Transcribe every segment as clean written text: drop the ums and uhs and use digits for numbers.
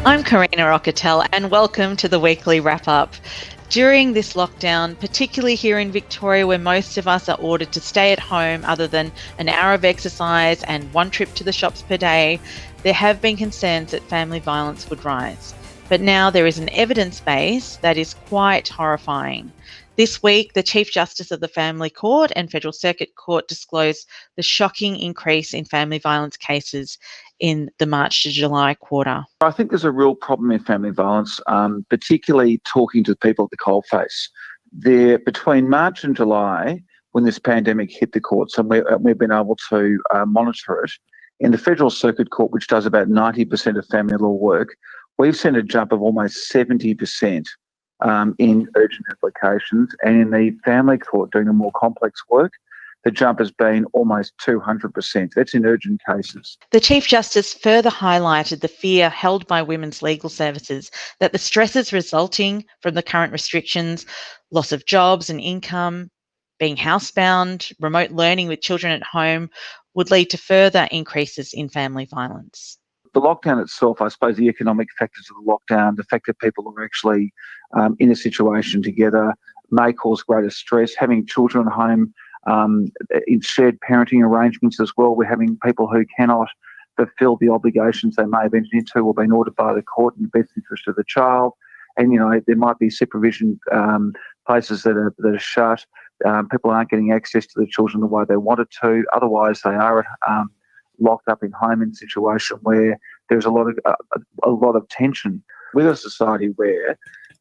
I'm Karina Rocketel and welcome to the weekly wrap-up. During this lockdown, particularly here in Victoria where most of us are ordered to stay at home other than an hour of exercise and one trip to the shops per day, there have been concerns that family violence would rise. But now there is an evidence base that is quite horrifying. This week, the Chief Justice of the Family Court and Federal Circuit Court disclosed the shocking increase in family violence cases in the March to July quarter. I think there's a real problem in family violence, particularly talking to people at the coalface. Between March and July, when this pandemic hit the courts, and we've been able to monitor it, in the Federal Circuit Court, which does about 90% of family law work, we've seen a jump of almost 70% in urgent applications. And in the family court doing the more complex work, the jump has been almost 200%. That's in urgent cases. The Chief Justice further highlighted the fear held by women's legal services that the stresses resulting from the current restrictions, loss of jobs and income, being housebound, remote learning with children at home, would lead to further increases in family violence. The lockdown itself, I suppose the economic factors of the lockdown, the fact that people are actually in a situation together may cause greater stress. Having children at home, in shared parenting arrangements as well, we're having people who cannot fulfil the obligations they may have entered into or been ordered by the court in the best interest of the child. And, there might be supervision places that are shut. People aren't getting access to the children the way they wanted to. Otherwise, they are locked up in home in a situation where there's a lot of tension. With a society where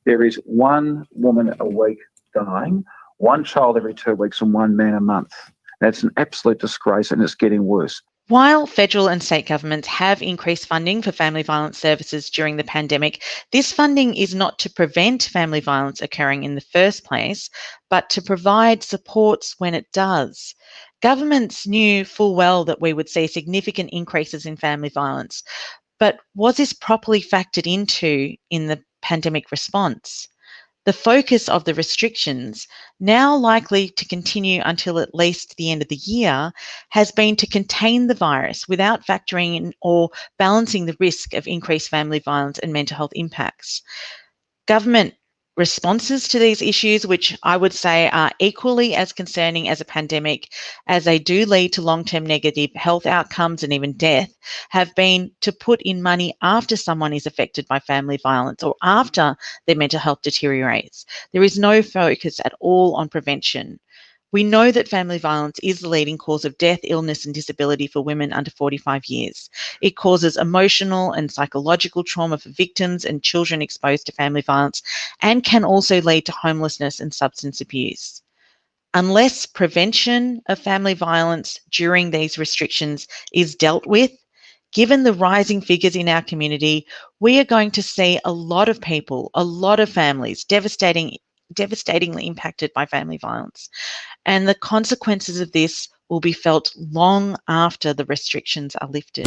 there is one woman a week dying, one child every 2 weeks and one man a month. That's an absolute disgrace, and it's getting worse. While federal and state governments have increased funding for family violence services during the pandemic, this funding is not to prevent family violence occurring in the first place, but to provide supports when it does. Governments knew full well that we would see significant increases in family violence, but was this properly factored into in the pandemic response? The focus of the restrictions, now likely to continue until at least the end of the year, has been to contain the virus without factoring in or balancing the risk of increased family violence and mental health impacts. Government responses to these issues, which I would say are equally as concerning as a pandemic, as they do lead to long-term negative health outcomes and even death, have been to put in money after someone is affected by family violence or after their mental health deteriorates. There is no focus at all on prevention. We know that family violence is the leading cause of death, illness and disability for women under 45 years. It causes emotional and psychological trauma for victims and children exposed to family violence, and can also lead to homelessness and substance abuse. Unless prevention of family violence during these restrictions is dealt with, given the rising figures in our community, we are going to see a lot of people, a lot of families devastatingly impacted by family violence. And the consequences of this will be felt long after the restrictions are lifted.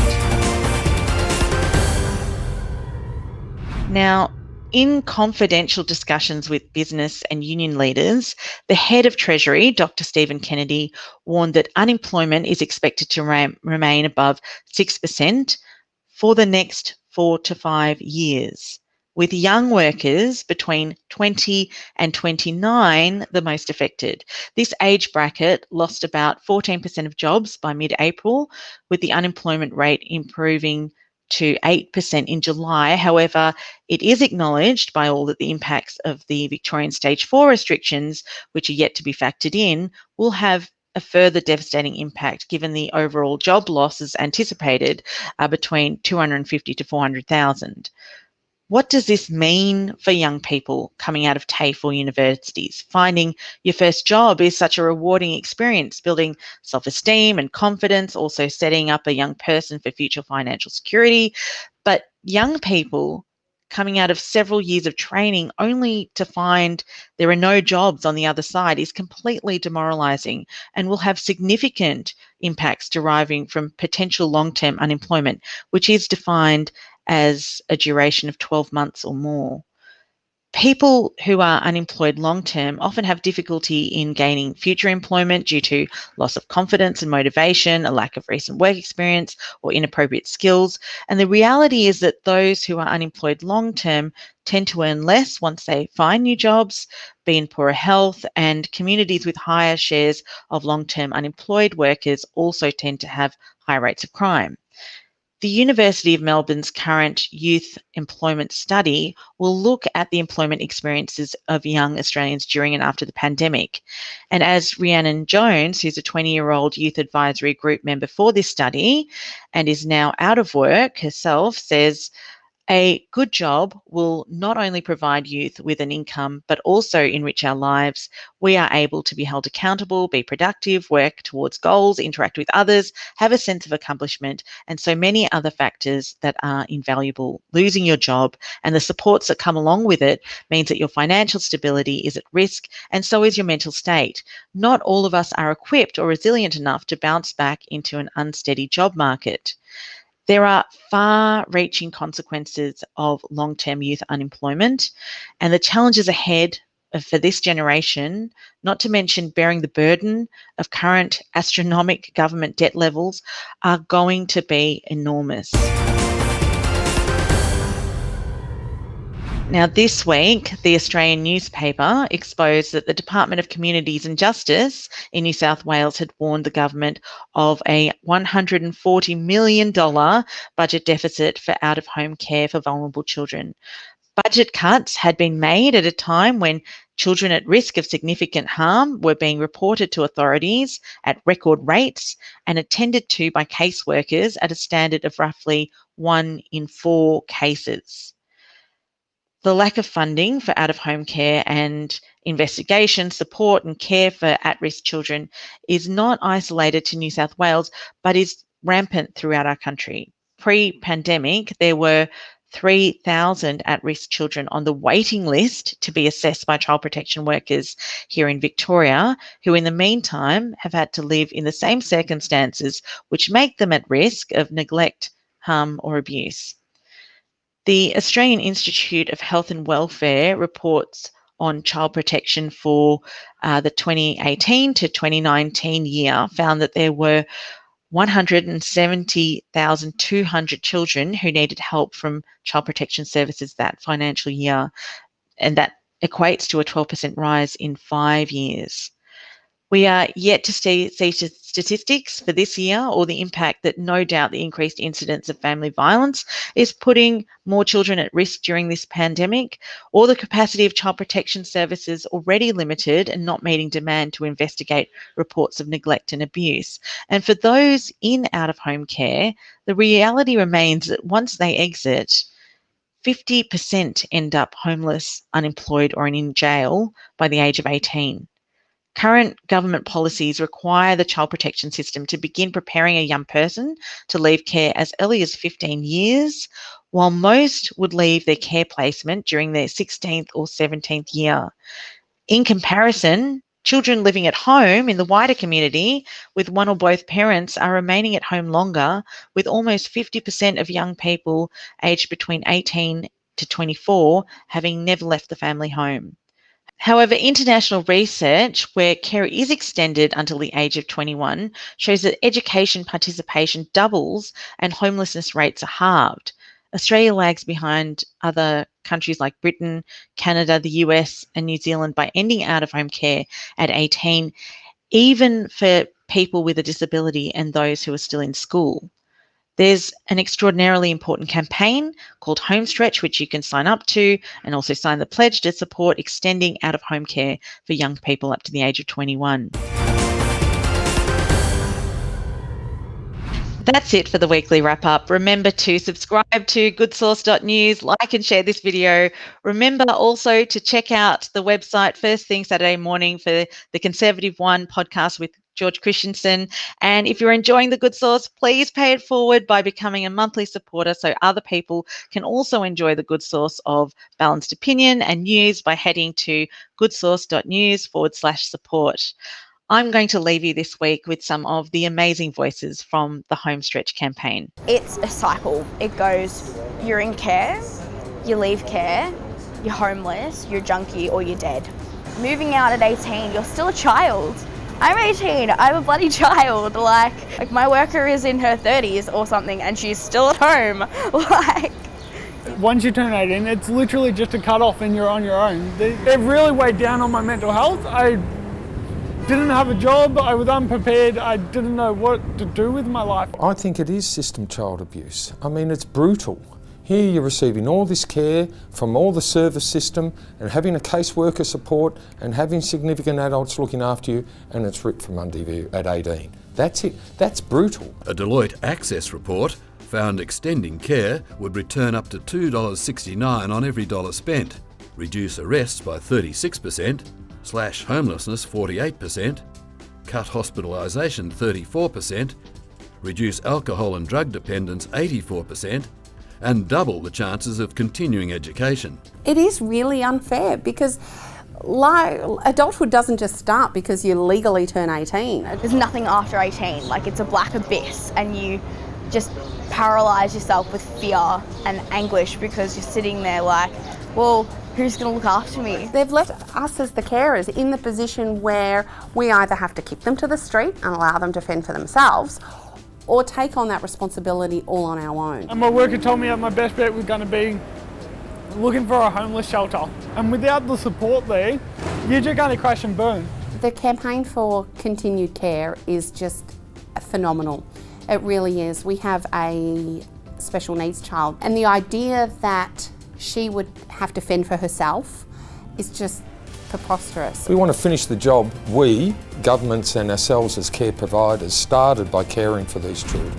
Now, in confidential discussions with business and union leaders, the head of Treasury, Dr. Stephen Kennedy, warned that unemployment is expected to remain above 6% for the next 4 to 5 years, with young workers between 20 and 29 the most affected. This age bracket lost about 14% of jobs by mid-April, with the unemployment rate improving to 8% in July. However, it is acknowledged by all that the impacts of the Victorian Stage 4 restrictions, which are yet to be factored in, will have a further devastating impact given the overall job losses anticipated are between 250 to 400,000. What does this mean for young people coming out of TAFE or universities? Finding your first job is such a rewarding experience, building self-esteem and confidence, also setting up a young person for future financial security. But young people coming out of several years of training only to find there are no jobs on the other side is completely demoralising and will have significant impacts deriving from potential long-term unemployment, which is defined as a duration of 12 months or more. People who are unemployed long-term often have difficulty in gaining future employment due to loss of confidence and motivation, a lack of recent work experience, or inappropriate skills. And the reality is that those who are unemployed long-term tend to earn less once they find new jobs, be in poorer health, and communities with higher shares of long-term unemployed workers also tend to have high rates of crime. The University of Melbourne's current youth employment study will look at the employment experiences of young Australians during and after the pandemic. And as Rhiannon Jones, who's a 20-year-old youth advisory group member for this study and is now out of work herself, says, a good job will not only provide youth with an income, but also enrich our lives. We are able to be held accountable, be productive, work towards goals, interact with others, have a sense of accomplishment, and so many other factors that are invaluable. Losing your job and the supports that come along with it means that your financial stability is at risk, and so is your mental state. Not all of us are equipped or resilient enough to bounce back into an unsteady job market. There are far-reaching consequences of long-term youth unemployment, and the challenges ahead for this generation, not to mention bearing the burden of current astronomical government debt levels, are going to be enormous. Now, this week, the Australian newspaper exposed that the Department of Communities and Justice in New South Wales had warned the government of a $140 million budget deficit for out-of-home care for vulnerable children. Budget cuts had been made at a time when children at risk of significant harm were being reported to authorities at record rates and attended to by caseworkers at a standard of roughly 1 in 4 cases. The lack of funding for out-of-home care and investigation, support and care for at-risk children is not isolated to New South Wales, but is rampant throughout our country. Pre-pandemic, there were 3,000 at-risk children on the waiting list to be assessed by child protection workers here in Victoria, who in the meantime have had to live in the same circumstances which make them at risk of neglect, harm or abuse. The Australian Institute of Health and Welfare reports on child protection for the 2018 to 2019 year found that there were 170,200 children who needed help from child protection services that financial year, and that equates to a 12% rise in 5 years. We are yet to see statistics for this year or the impact that no doubt the increased incidence of family violence is putting more children at risk during this pandemic, or the capacity of child protection services already limited and not meeting demand to investigate reports of neglect and abuse. And for those in out-of-home care, the reality remains that once they exit, 50% end up homeless, unemployed, or in jail by the age of 18. Current government policies require the child protection system to begin preparing a young person to leave care as early as 15 years, while most would leave their care placement during their 16th or 17th year. In comparison, children living at home in the wider community with one or both parents are remaining at home longer, with almost 50% of young people aged between 18 to 24 having never left the family home. However, international research where care is extended until the age of 21 shows that education participation doubles and homelessness rates are halved. Australia lags behind other countries like Britain, Canada, the US and New Zealand by ending out-of-home care at 18, even for people with a disability and those who are still in school. There's an extraordinarily important campaign called Homestretch, which you can sign up to and also sign the pledge to support extending out-of-home care for young people up to the age of 21. That's it for the weekly wrap-up. Remember to subscribe to goodsource.news, like and share this video. Remember also to check out the website first thing Saturday morning for the Conservative One podcast with George Christensen. And if you're enjoying The Good Source, please pay it forward by becoming a monthly supporter so other people can also enjoy the good source of balanced opinion and news by heading to goodsource.news/support. I'm going to leave you this week with some of the amazing voices from the Homestretch campaign. It's a cycle. It goes, you're in care, you leave care, you're homeless, you're a junkie, or you're dead. Moving out at 18, you're still a child. I'm 18, I'm a bloody child. Like my worker is in her 30s or something and she's still at home. Once you turn 18, it's literally just a cut-off and you're on your own. It really weighed down on my mental health. I didn't have a job, I was unprepared, I didn't know what to do with my life. I think it is system child abuse. I mean, it's brutal. Here you're receiving all this care from all the service system and having a caseworker support and having significant adults looking after you, and it's ripped from under you at 18. That's it. That's brutal. A Deloitte Access report found extending care would return up to $2.69 on every dollar spent, reduce arrests by 36%, slash homelessness 48%, cut hospitalisation 34%, reduce alcohol and drug dependence 84%, and double the chances of continuing education. It is really unfair because adulthood doesn't just start because you legally turn 18. There's nothing after 18, like it's a black abyss and you just paralyse yourself with fear and anguish because you're sitting there like, well, who's going to look after me? They've left us as the carers in the position where we either have to kick them to the street and allow them to fend for themselves, or take on that responsibility all on our own. And my worker told me that my best bet was going to be looking for a homeless shelter. And without the support there, you're just going to crash and burn. The campaign for continued care is just phenomenal. It really is. We have a special needs child, and the idea that she would have to fend for herself is just preposterous. We want to finish the job we, governments and ourselves as care providers, started by caring for these children.